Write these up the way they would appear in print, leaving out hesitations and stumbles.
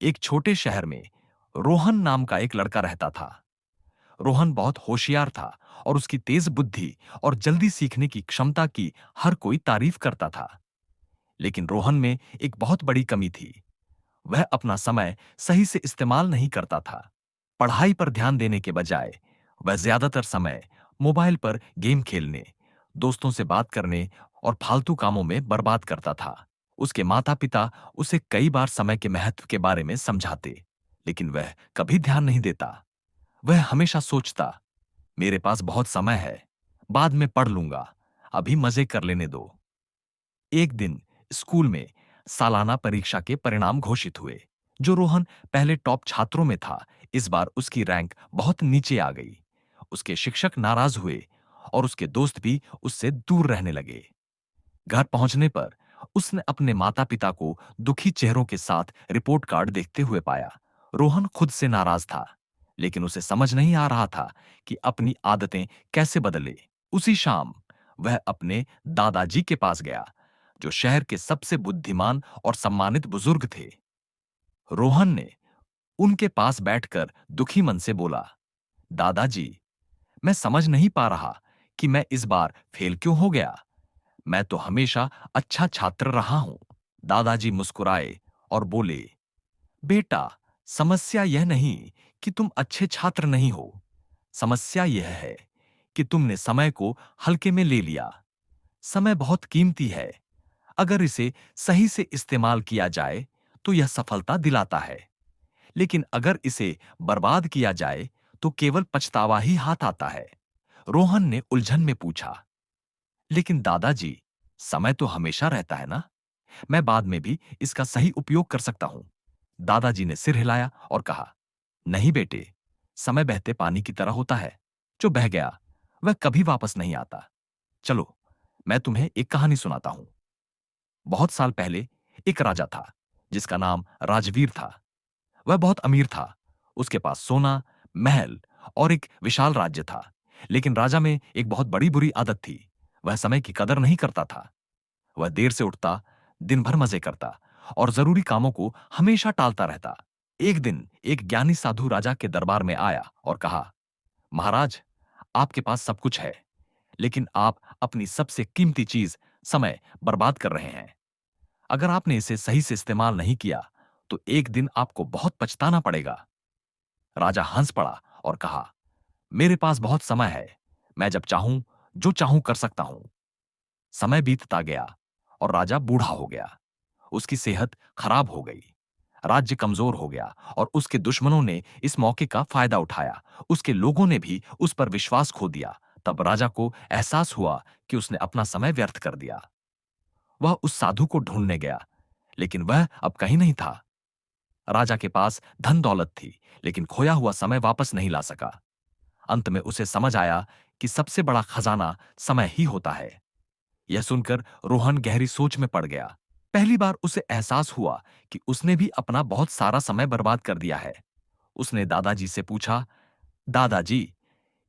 एक छोटे शहर में रोहन नाम का एक लड़का रहता था। रोहन बहुत होशियार था और उसकी तेज बुद्धि और जल्दी सीखने की क्षमता की हर कोई तारीफ करता था। लेकिन रोहन में एक बहुत बड़ी कमी थी। वह अपना समय सही से इस्तेमाल नहीं करता था। पढ़ाई पर ध्यान देने के बजाय वह ज्यादातर समय मोबाइल पर गेम खेलने, दोस्तों से बात करने और फालतू कामों में बर्बाद करता था। उसके माता-पिता उसे कई बार समय के महत्व के बारे में समझाते, लेकिन वह कभी ध्यान नहीं देता। वह हमेशा सोचता, मेरे पास बहुत समय है, बाद में पढ़ लूंगा, अभी मजे कर लेने दो। एक दिन स्कूल में सालाना परीक्षा के परिणाम घोषित हुए। जो रोहन पहले टॉप छात्रों में था, इस बार उसकी रैंक बहुत नीचे आ गई। उसके शिक्षक नाराज हुए और उसके दोस्त भी उससे दूर रहने लगे। घर पहुंचने पर उसने अपने माता-पिता को दुखी चेहरों के साथ रिपोर्ट कार्ड देखते हुए पाया। रोहन खुद से नाराज था, लेकिन उसे समझ नहीं आ रहा था कि अपनी आदतें कैसे बदले। उसी शाम वह अपने दादाजी के पास गया, जो शहर के सबसे बुद्धिमान और सम्मानित बुजुर्ग थे। रोहन ने उनके पास बैठकर दुखी मन से बोला, दादाजी, मैं समझ नहीं पा रहा कि मैं इस बार फेल क्यों हो गया। मैं तो हमेशा अच्छा छात्र रहा हूं। दादाजी मुस्कुराए और बोले, बेटा, समस्या यह नहीं कि तुम अच्छे छात्र नहीं हो। समस्या यह है कि तुमने समय को हल्के में ले लिया। समय बहुत कीमती है। अगर इसे सही से इस्तेमाल किया जाए तो यह सफलता दिलाता है, लेकिन अगर इसे बर्बाद किया जाए तो केवल पछतावा ही हाथ आता है। रोहन ने उलझन में पूछा, लेकिन दादाजी, समय तो हमेशा रहता है ना? मैं बाद में भी इसका सही उपयोग कर सकता हूं। दादाजी ने सिर हिलाया और कहा, नहीं बेटे, समय बहते पानी की तरह होता है। जो बह गया वह कभी वापस नहीं आता। चलो, मैं तुम्हें एक कहानी सुनाता हूं। बहुत साल पहले एक राजा था, जिसका नाम राजवीर था। वह बहुत अमीर था। उसके पास सोना, महल और एक विशाल राज्य था। लेकिन राजा में एक बहुत बड़ी बुरी आदत थी। वह समय की कदर नहीं करता था। वह देर से उठता, दिन भर मजे करता और जरूरी कामों को हमेशा टालता रहता। एक दिन एक ज्ञानी साधु राजा के दरबार में आया और कहा, महाराज, आपके पास सब कुछ है, लेकिन आप अपनी सबसे कीमती चीज, समय, बर्बाद कर रहे हैं। अगर आपने इसे सही से इस्तेमाल नहीं किया तो एक दिन आपको बहुत पछताना पड़ेगा। राजा हंस पड़ा और कहा, मेरे पास बहुत समय है। मैं जब चाहूं जो चाहूं कर सकता हूं। समय बीतता गया और राजा बूढ़ा हो गया। उसकी सेहत खराब हो गई। राज्य कमजोर हो गया और उसके दुश्मनों ने इस मौके का फायदा उठाया। उसके लोगों ने भी उस पर विश्वास खो दिया। तब राजा को एहसास हुआ कि उसने अपना समय व्यर्थ कर दिया। वह उस साधु को ढूंढने गया, लेकिन वह अब कहीं नहीं था। राजा के पास धन दौलत थी, लेकिन खोया हुआ समय वापस नहीं ला सका। अंत में उसे समझ आया कि सबसे बड़ा खजाना समय ही होता है। यह सुनकर रोहन गहरी सोच में पड़ गया। पहली बार उसे एहसास हुआ कि उसने भी अपना बहुत सारा समय बर्बाद कर दिया है। उसने दादाजी से पूछा, दादाजी,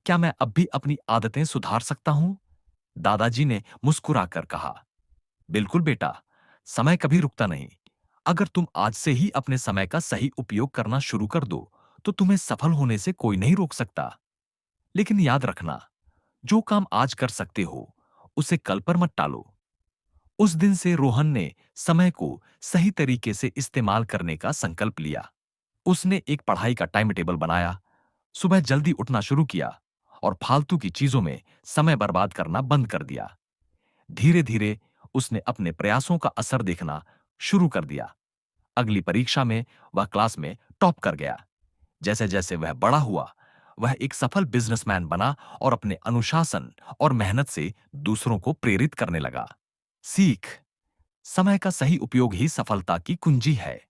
क्या मैं अब भी अपनी आदतें सुधार सकता हूं? दादाजी ने मुस्कुराकर कहा, बिल्कुल बेटा, समय कभी रुकता नहीं। अगर तुम आज से ही अपने समय का सही उपयोग करना शुरू कर दो, तो तुम्हें सफल होने से कोई नहीं रोक सकता। लेकिन याद रखना, जो काम आज कर सकते हो, उसे कल पर मत टालो। उस दिन से रोहन ने समय को सही तरीके से इस्तेमाल करने का संकल्प लिया। उसने एक पढ़ाई का टाइम टेबल बनाया, सुबह जल्दी उठना शुरू किया और फालतू की चीजों में समय बर्बाद करना बंद कर दिया। धीरे धीरे उसने अपने प्रयासों का असर देखना शुरू कर दिया। अगली परीक्षा में वह क्लास में टॉप कर गया। जैसे जैसे वह बड़ा हुआ, वह एक सफल बिजनेसमैन बना और अपने अनुशासन और मेहनत से दूसरों को प्रेरित करने लगा। सीख, समय का सही उपयोग ही सफलता की कुंजी है।